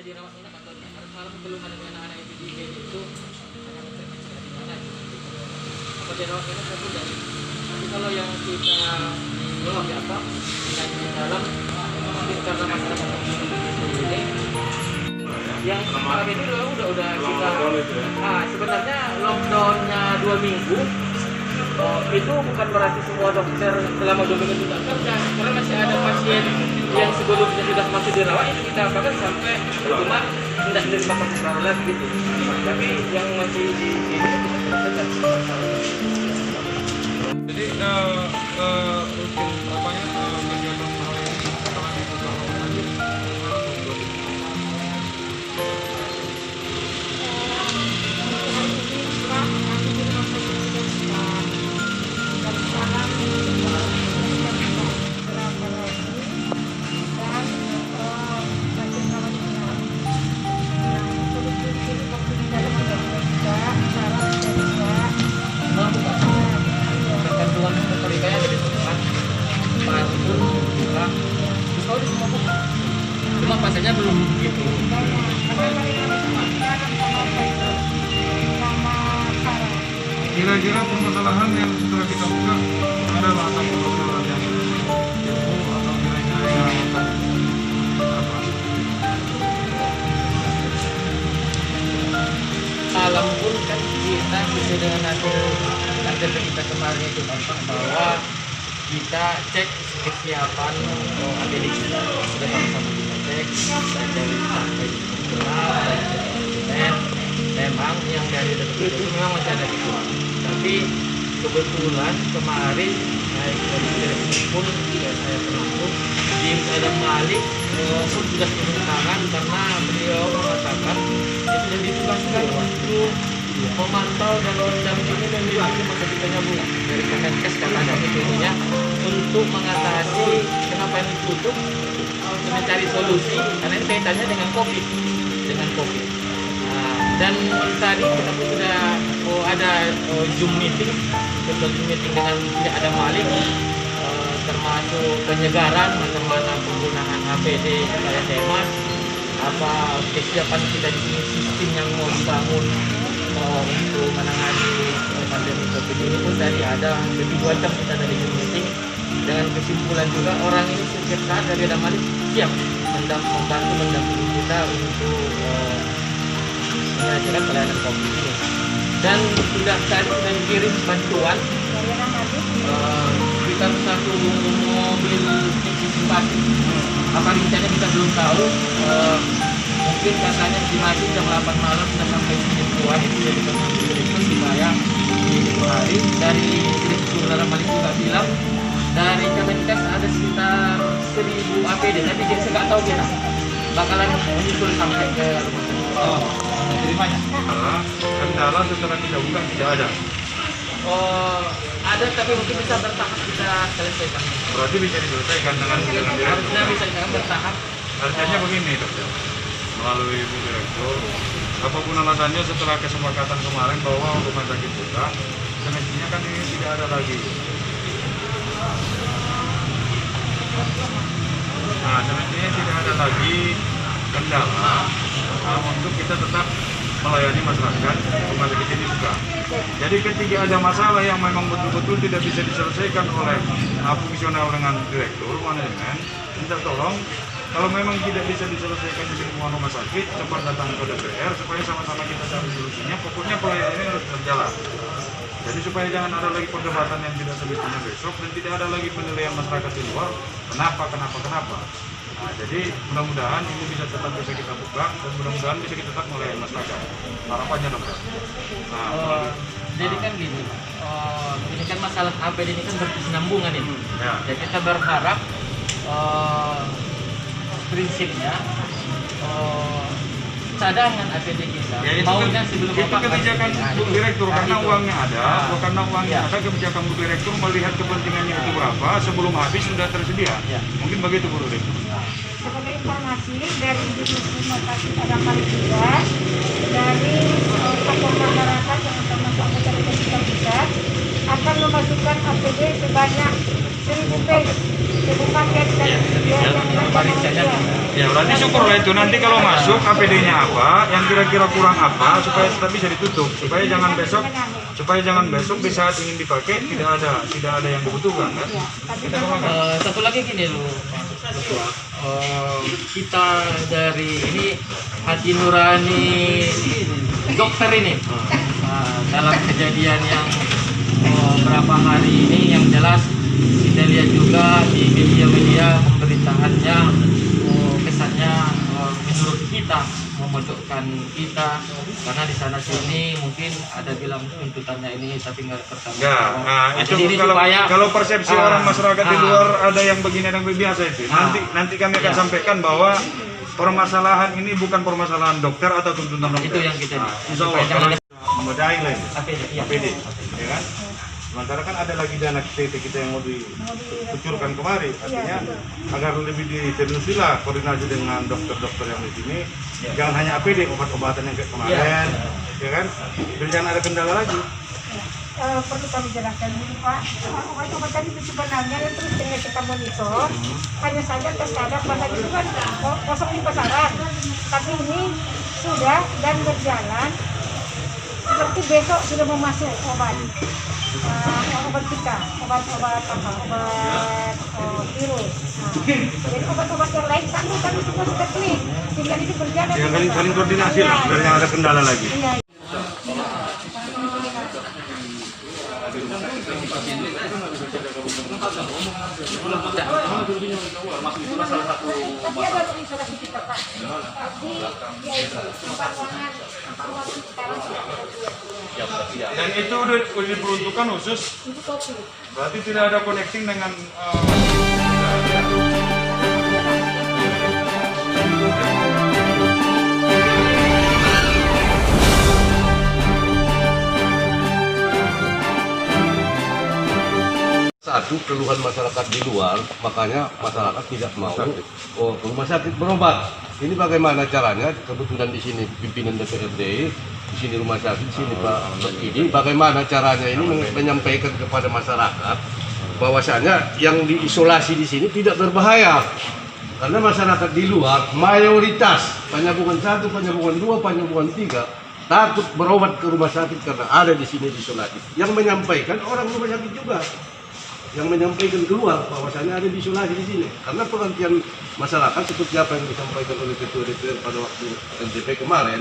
dirawat inap atau tidak. Karena semalam belum ada anak-anak yang di IGD itu anak-anak kecil di mana gitu. Apa dirawat inap atau tidak. Tapi kalau yang kita belum di apa di dalam mungkin karena masyarakat ini yang sekarang ini udah kita sebenarnya lockdownnya 2 minggu. Itu bukan berarti semua dokter selama 2 minggu tidak kerja, karena masih ada pasien yang sebelumnya sudah masih dirawat itu kita bahkan sampai cuma tidak menerima perawatan gitu. Tapi yang masih di sini kita kerja. Jadi rutin apanya kegiatan sehari setelah dibuka lagi Ketentuan otorikanya ada di tempat pun juga kalau di semua buka. Cuma pasarnya belum gitu. kira-kira permasalahan yang setelah kita buka adalah apa permasalahan yang timbul atau kira-kira yang apa? Alam pun kan kita sesuai dengan hasil kita kemarin itu bahwa kita cek kesiapan APD kita sudah sama-sama kita cek dari sampai di dokumen memang yang dari detik itu memang masih ada kekurangan, tapi kebetulan kemarin saya direksi pun juga saya termasuk James Adam Malik pun sudah turun tangan karena beliau mengatakan dia sudah ditugaskan untuk memantau dan mendampingi dan memiliki masa depannya Bu dari Kemenkes katanya tentunya untuk mengatasi kenapa ini tutup, mencari solusi karena ini kaitannya dengan COVID. Dan tadi kita pun sudah ada Zoom meeting dengan tidak ada Malik, termasuk penyegaran bagaimana penggunaan APD supaya hemat, apa kesiapan kita di sini, sistem yang mau dibangun untuk menangani pandemi COVID ini pun tadi ada lebih 2 jam kita dari Zoom meeting dengan kesimpulan juga orang ini setiap saat dari ada Malik siap membantu mendampingi kita untuk menyelesaikan pelayanan COVID ini. Dan sudah tadi sudah dikirim bantuan sekitar 1 mobil antisipasi. Apa rinciannya kita belum tahu. Mungkin katanya estimasi jam 8 malam sudah sampai Senin itu jadi direktur supaya di hari dari direktur dalam hal itu juga bilang dari Kemenkes ada sekitar 1000 APD, tapi dia nggak tahu kita bakalan menyusul sampai ke rumah sakit. Terimanya? Kendala setelah kita buka tidak ada. Ada tapi mungkin bisa bertahap kita selesaikan. Berarti bisa diselesaikan dengan direktur. Harusnya bisa sekarang bertahap. Artinya begini dokter, melalui Ibu Direktur, apapun alasannya setelah kesepakatan kemarin bahwa rumah sakit buka, semestinya kan ini tidak ada lagi. Nah, semestinya tidak ada lagi kendala untuk kita tetap melayani masyarakat rumah sakit ini buka. Jadi ketika ada masalah yang memang betul-betul tidak bisa diselesaikan oleh fungsional dengan direktur manajemen, minta tolong kalau memang tidak bisa diselesaikan di lingkungan rumah sakit, cepat datang ke DPR supaya sama-sama kita cari solusinya. Pokoknya pelayanan ini harus berjalan. Jadi supaya jangan ada lagi perdebatan yang tidak semestinya besok dan tidak ada lagi penilaian masyarakat di luar. Kenapa? Nah, jadi mudah-mudahan ini tetap bisa kita buka dan mudah-mudahan bisa kita tetap melayani masyarakat. Harapannya dokter. Nah, jadi kan gini, ini kan masalah APD ini kan berkesinambungan ini. Ya. Jadi kita berharap prinsipnya cadangan APD kita ya, maunya sebelum itu kebijakan Bu Direktur karena itu. uangnya ada, karena uangnya ada, kebijakan Bu Direktur melihat kepentingannya itu berapa sebelum habis sudah tersedia. Mungkin begitu Bu Direktur. Sebagai informasi dari Dinas Rumah Sakit Adam Malik juga dari tokoh masyarakat yang termasuk anggota kita juga akan memasukkan APD sebanyak 1000 piece, 1000 paket dan yang Ya berarti syukurlah itu, nanti kalau masuk APD-nya apa, yang kira-kira kurang apa, supaya tetap bisa ditutup, supaya jangan besok di saat ingin dipakai tidak ada yang dibutuhkan kan. Kita kembangkan. Satu lagi gini loh Pak Ketua. Kita dari ini hati nurani dokter ini dalam kejadian yang berapa hari ini, yang jelas kita lihat juga di media-media pemerintahannya kesannya menurut kita memojokkan kita, karena di sana sini mungkin ada bilang tuntutannya ini tapi nggak tertanggung. Nah, itu kalau persepsi orang masyarakat di luar ada yang begini dan biasa itu. Nanti kami akan sampaikan bahwa permasalahan ini bukan permasalahan dokter atau tuntutan dokter. Itu yang kita Insya Allah kalau memadai lah APD, ya kan. Sementara kan ada lagi dana kita yang mau dikucurkan kemari, artinya agar lebih ditelusuri koordinasi dengan dokter-dokter yang di sini. Jangan hanya APD, obat-obatan yang kayak kemarin, ya kan? Biar jangan ada kendala lagi. Perlu kami jelaskan dulu Pak, obat-obatan itu sebenarnya yang terus kita monitor, hanya saja terkadang pasar itu kan kosong di pasaran, tapi ini sudah dan berjalan. Seperti besok sudah mau masuk obat kita, obat virus. Jadi obat-obat yang lain kami semua sudah klik, tinggal ini berjalan. Ya saling koordinasi lah, biar jangan ada kendala lagi. Iya. Tapi ada isolasi kita Pak. Dan itu udah diperuntukkan khusus, berarti tidak ada connecting dengan satu keluhan masyarakat di luar, makanya masyarakat tidak mau ke rumah sakit berobat. Ini bagaimana caranya? Kebetulan di sini pimpinan DPRD, di sini rumah sakit, di sini Pak ini, bagaimana caranya ini menyampaikan kepada masyarakat bahwasanya yang diisolasi di sini tidak berbahaya. Karena masyarakat di luar mayoritas penyambungan 1, penyambungan 2, penyambungan 3 takut berobat ke rumah sakit karena ada di sini diisolasi. Yang menyampaikan orang rumah sakit juga, yang menyampaikan keluar bahwasanya ada diisolasi di sini. Karena pengertian masyarakat seperti apa yang disampaikan oleh Ketua DPR pada waktu LDP kemarin,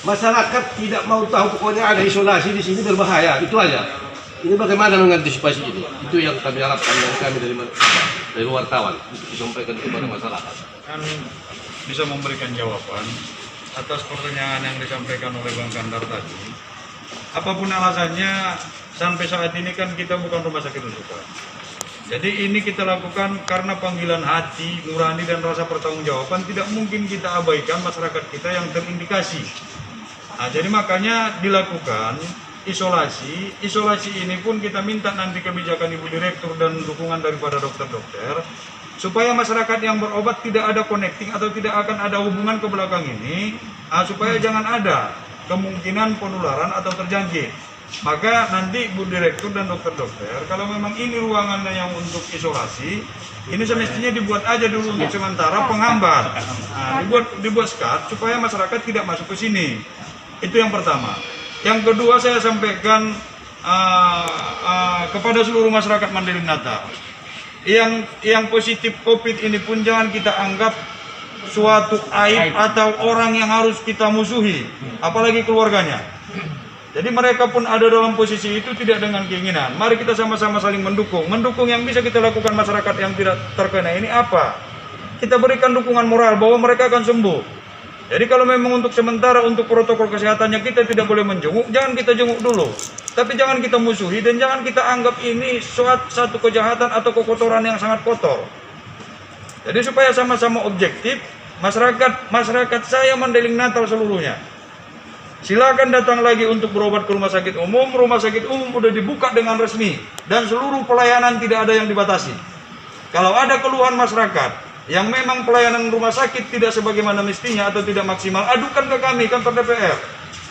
masyarakat tidak mau tahu, pokoknya ada isolasi di sini berbahaya, itu aja. Ini bagaimana mengantisipasi ini? Itu yang kami harapkan dari kami dari wartawan untuk disampaikan kepada masyarakat. Kan bisa memberikan jawaban atas pertanyaan yang disampaikan oleh Bang Kandar tadi. Apapun alasannya, sampai saat ini kan kita bukan rumah sakit rujukan. Jadi ini kita lakukan karena panggilan hati, nurani dan rasa pertanggungjawaban. Tidak mungkin kita abaikan masyarakat kita yang terindikasi. Nah, jadi makanya dilakukan isolasi. Isolasi ini pun kita minta nanti kebijakan Ibu Direktur dan dukungan daripada dokter-dokter, supaya masyarakat yang berobat tidak ada connecting atau tidak akan ada hubungan ke belakang ini, supaya jangan ada kemungkinan penularan atau terjangkit. Maka nanti Bu Direktur dan dokter-dokter, kalau memang ini ruangannya yang untuk isolasi, ini semestinya dibuat aja dulu untuk sementara penghambat. Nah, dibuat sekat supaya masyarakat tidak masuk ke sini. Itu yang pertama. Yang kedua, saya sampaikan kepada seluruh masyarakat Mandailing Natal, yang positif COVID ini pun jangan kita anggap suatu aib atau orang yang harus kita musuhi, apalagi keluarganya. Jadi mereka pun ada dalam posisi itu tidak dengan keinginan. Mari kita sama-sama saling mendukung. Mendukung yang bisa kita lakukan masyarakat yang tidak terkena ini apa? Kita berikan dukungan moral bahwa mereka akan sembuh. Jadi kalau memang untuk sementara untuk protokol kesehatannya kita tidak boleh menjenguk, jangan kita jenguk dulu. Tapi jangan kita musuhi dan jangan kita anggap ini suatu kejahatan atau kekotoran yang sangat kotor. Jadi supaya sama-sama objektif, masyarakat saya Mandailing Natal seluruhnya, silakan datang lagi untuk berobat ke rumah sakit umum. Rumah sakit umum sudah dibuka dengan resmi dan seluruh pelayanan tidak ada yang dibatasi. Kalau ada keluhan masyarakat yang memang pelayanan rumah sakit tidak sebagaimana mestinya atau tidak maksimal, adukan ke kami, kantor DPR.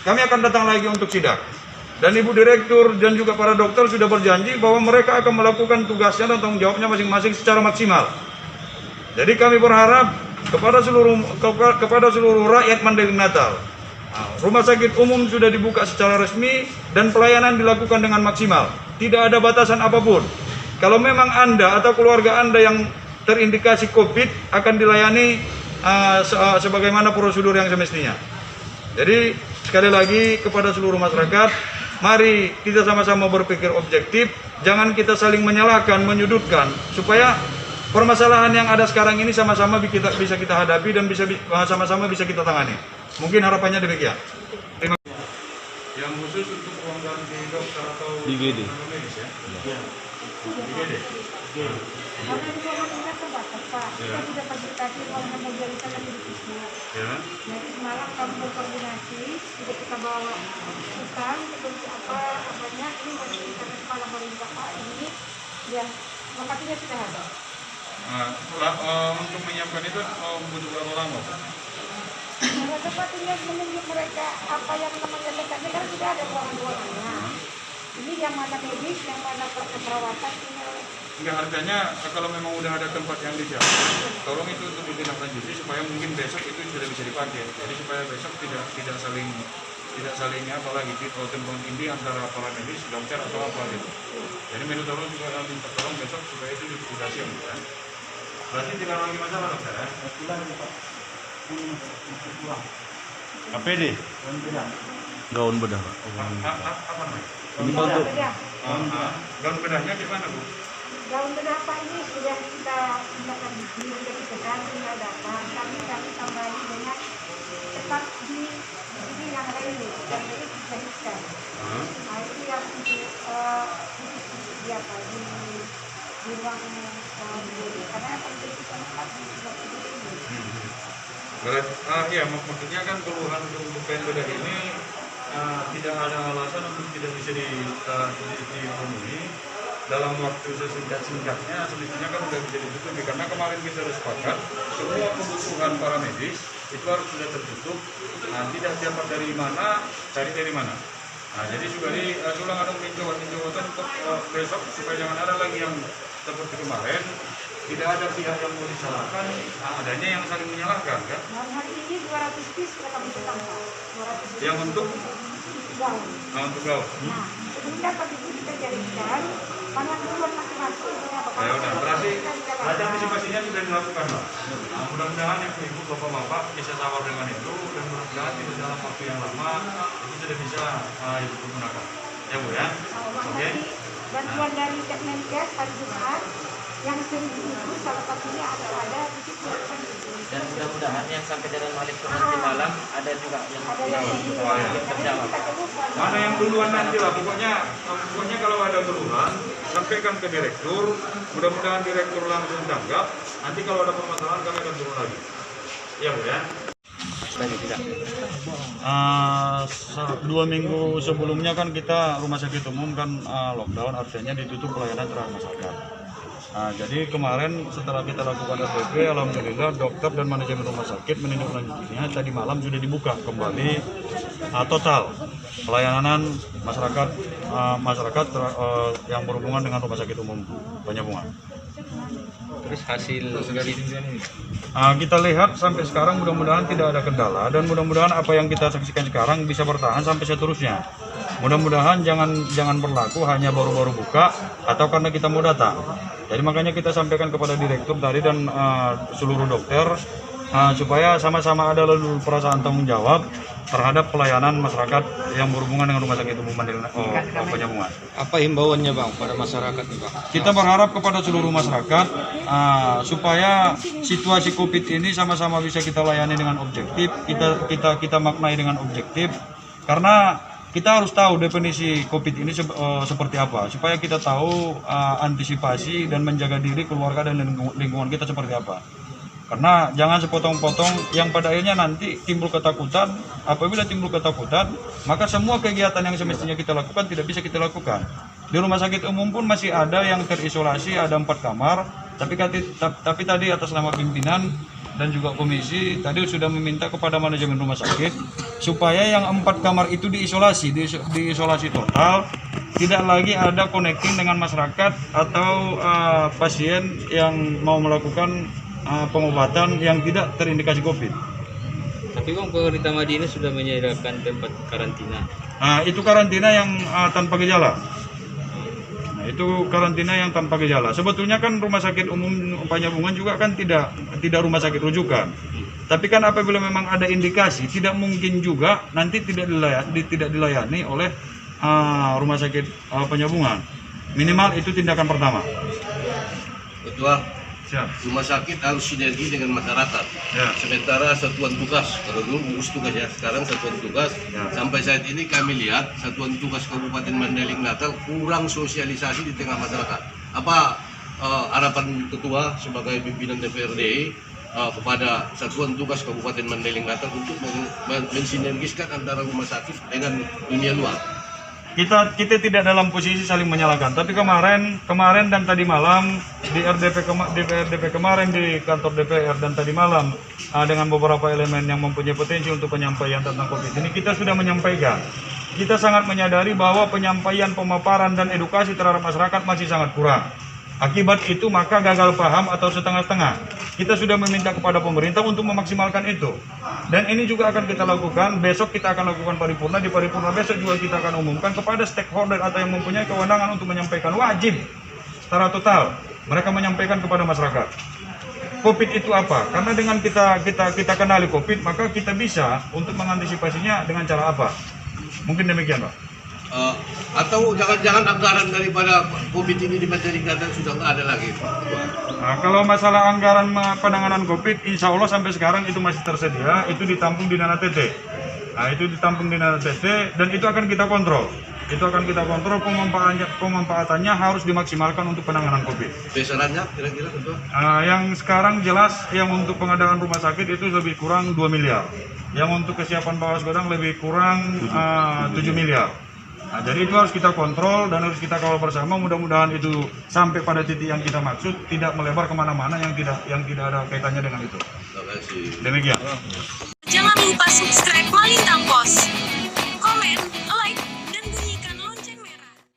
Kami akan datang lagi untuk sidak. Dan Ibu Direktur dan juga para dokter sudah berjanji bahwa mereka akan melakukan tugasnya dan tanggung jawabnya masing-masing secara maksimal. Jadi kami berharap kepada seluruh rakyat Mandailing Natal. Nah, rumah sakit umum sudah dibuka secara resmi dan pelayanan dilakukan dengan maksimal. Tidak ada batasan apapun. Kalau memang Anda atau keluarga Anda yang terindikasi COVID akan dilayani sebagaimana prosedur yang semestinya. Jadi sekali lagi kepada seluruh masyarakat, mari kita sama-sama berpikir objektif, jangan kita saling menyalahkan, menyudutkan, supaya permasalahan yang ada sekarang ini sama-sama bisa kita hadapi dan sama-sama bisa kita tangani. Mungkin harapannya demikian. Terima kasih. Yang khusus untuk ruang ganti dokter atau IGD. medis ya? Iya. IGD. Karena di ruangan kita terbatas, Pak. Kita tidak fasilitasi ruangan mobilitas yang di Wisma. Ya. Nanti semalam kami berkoordinasi, sudah kita bawa utang, seperti apanya, ini masih kita kepala pemerintah Pak ini, ya, lokasinya sudah ada. Untuk menyiapkan itu butuh berapa lama? Nah, sepertinya menunjuk mereka apa yang namanya dekatnya kan sudah ada ruangan-ruangannya. Ini yang mana medis, yang mana keperawatan ini. Enggak, harganya kalau memang udah ada tempat yang disiapkan, tolong itu untuk ditindaklanjuti supaya mungkin besok itu sudah bisa dipakai. Jadi supaya besok tidak saling apalagi tumpang tindih antara para medis, dokter atau apa gitu. Jadi menu tolong juga minta tolong besok supaya itu sudah siap ya. Berarti tidak lagi masalah dokter ya? APD? Gaun bedah. Apa namanya? Ini untuk Gaun bedahnya gimana Bu? Gaun bedah Pak ini sudah kita tindakan sudah kita ganti datang. Kami tambahin dengan tempat di yang lain yang ini dijahitkan. Nah itu yang untuk di apa di ruang karena yang penting kita tempat di ini. Berarti ya maksudnya kan keluhan untuk kain bedah ini tidak ada alasan untuk tidak bisa dipenuhi dalam waktu sesingkat-singkatnya. Semestinya kan sudah bisa ditutupi karena kemarin kita sudah sepakat semua kebutuhan para medis itu harus sudah tertutup. Tidak dapat dari mana, cari dari mana. Nah, jadi juga ulang ada tinjauan untuk besok supaya jangan ada lagi yang seperti kemarin. Tidak ada pihak yang mau disalahkan, adanya yang saling menyalahkan kan? Hari ini 200 piece sudah kami pegang Pak. 200 Yang untuk gaun. untuk gaun. Nah, sebelum dapat itu kita jadikan mana duluan masing-masing ini apa? Ya udah, berarti antisipasinya sudah dilakukan Pak. Nah, mudah-mudahan yang ibu bapak-bapak bisa tawar dengan itu dan mudah-mudahan tidak dalam waktu yang lama itu sudah bisa ibu gunakan. Ya Bu ya. Oke. Bantuan dari Kemenkes hari Jumat yang sering itu salah satunya ada di situ. Dan mudah-mudahan yang sampai dengan Malik nanti malam ada juga yang terjawab. Mana yang duluan nanti lah, pokoknya kalau ada keluhan sampaikan ke direktur, mudah-mudahan direktur langsung tanggap. Nanti kalau ada permasalahan kami akan turun lagi. Ya Bu ya. 2 minggu sebelumnya kan kita rumah sakit umum kan lockdown, artinya ditutup pelayanan terhadap masyarakat. Jadi kemarin setelah kita lakukan SPP, alhamdulillah dokter dan manajemen rumah sakit menindaklanjutinya. Tadi malam sudah dibuka kembali total pelayanan masyarakat yang berhubungan dengan rumah sakit umum Banyabungan. Terus hasil kita lihat sampai sekarang mudah-mudahan tidak ada kendala dan mudah-mudahan apa yang kita saksikan sekarang bisa bertahan sampai seterusnya. Mudah-mudahan jangan berlaku hanya baru-baru buka atau karena kita mau datang. Jadi makanya kita sampaikan kepada direktur tadi dan seluruh dokter supaya sama-sama ada lalu perasaan tanggung jawab terhadap pelayanan masyarakat yang berhubungan dengan rumah sakit umum Banyabungan. Apa himbauannya Bang pada masyarakat nih Bang? Kita berharap kepada seluruh masyarakat supaya situasi COVID ini sama-sama bisa kita layani dengan objektif, kita maknai dengan objektif, karena kita harus tahu definisi COVID ini seperti apa, supaya kita tahu antisipasi dan menjaga diri, keluarga dan lingkungan kita seperti apa. Karena jangan sepotong-potong yang pada akhirnya nanti timbul ketakutan. Apabila timbul ketakutan, maka semua kegiatan yang semestinya kita lakukan tidak bisa kita lakukan. Di rumah sakit umum pun masih ada yang terisolasi, ada 4 kamar. Tapi tadi atas nama pimpinan dan juga komisi tadi sudah meminta kepada manajemen rumah sakit supaya yang 4 kamar itu diisolasi total, tidak lagi ada connecting dengan masyarakat atau pasien yang mau melakukan pengobatan yang tidak terindikasi COVID. Tapi bang, pemerintah Madinah sudah menyediakan tempat karantina. Nah, itu karantina yang tanpa gejala. Nah, itu karantina yang tanpa gejala. Sebetulnya kan rumah sakit umum Penyambungan juga kan tidak rumah sakit rujukan. Tapi kan apabila memang ada indikasi, tidak mungkin juga nanti tidak dilayani oleh rumah sakit Penyambungan. Minimal itu tindakan pertama. Ketua, Siap. rumah sakit harus sinergi dengan masyarakat. Ya. Sementara satuan tugas, kalau dulu gugus tugas ya, sekarang satuan tugas. Ya. Sampai saat ini kami lihat satuan tugas Kabupaten Mandailing Natal kurang sosialisasi di tengah masyarakat. Apa harapan ketua sebagai pimpinan DPRD kepada satuan tugas Kabupaten Mandailing Natal untuk mensinergiskan antara rumah sakit dengan dunia luar? Kita tidak dalam posisi saling menyalahkan, tapi kemarin dan tadi malam di RDP kemarin di kantor DPR dan tadi malam dengan beberapa elemen yang mempunyai potensi untuk penyampaian tentang COVID ini, kita sudah menyampaikan. Kita sangat menyadari bahwa penyampaian, pemaparan dan edukasi terhadap masyarakat masih sangat kurang. Akibat itu maka gagal paham atau setengah-setengah. Kita sudah meminta kepada pemerintah untuk memaksimalkan itu. Dan ini juga akan kita lakukan, besok kita akan lakukan paripurna. Di paripurna besok juga kita akan umumkan kepada stakeholder atau yang mempunyai kewenangan untuk menyampaikan, wajib secara total mereka menyampaikan kepada masyarakat. COVID itu apa? Karena dengan kita kenali COVID, maka kita bisa untuk mengantisipasinya dengan cara apa? Mungkin demikian, Pak. Atau jangan-jangan anggaran daripada COVID ini di Mandailing Natal sudah nggak ada lagi, Pak Ketua? Nah, kalau masalah anggaran penanganan COVID, insya Allah sampai sekarang itu masih tersedia, itu ditampung di Nana TT. Nah, itu ditampung di Nana TT dan itu akan kita kontrol. Itu akan kita kontrol, pemanfaatannya harus dimaksimalkan untuk penanganan COVID. Besarannya kira-kira, Ketua? Yang sekarang jelas yang untuk pengadaan rumah sakit itu lebih kurang 2 miliar. Yang untuk kesiapan Bawas Godang lebih kurang 7 miliar. Nah, jadi itu harus kita kontrol dan harus kita kawal bersama. Mudah-mudahan itu sampai pada titik yang kita maksud, tidak melebar kemana-mana yang tidak ada kaitannya dengan itu. Terima kasih. Demikian. Jangan lupa subscribe Malintang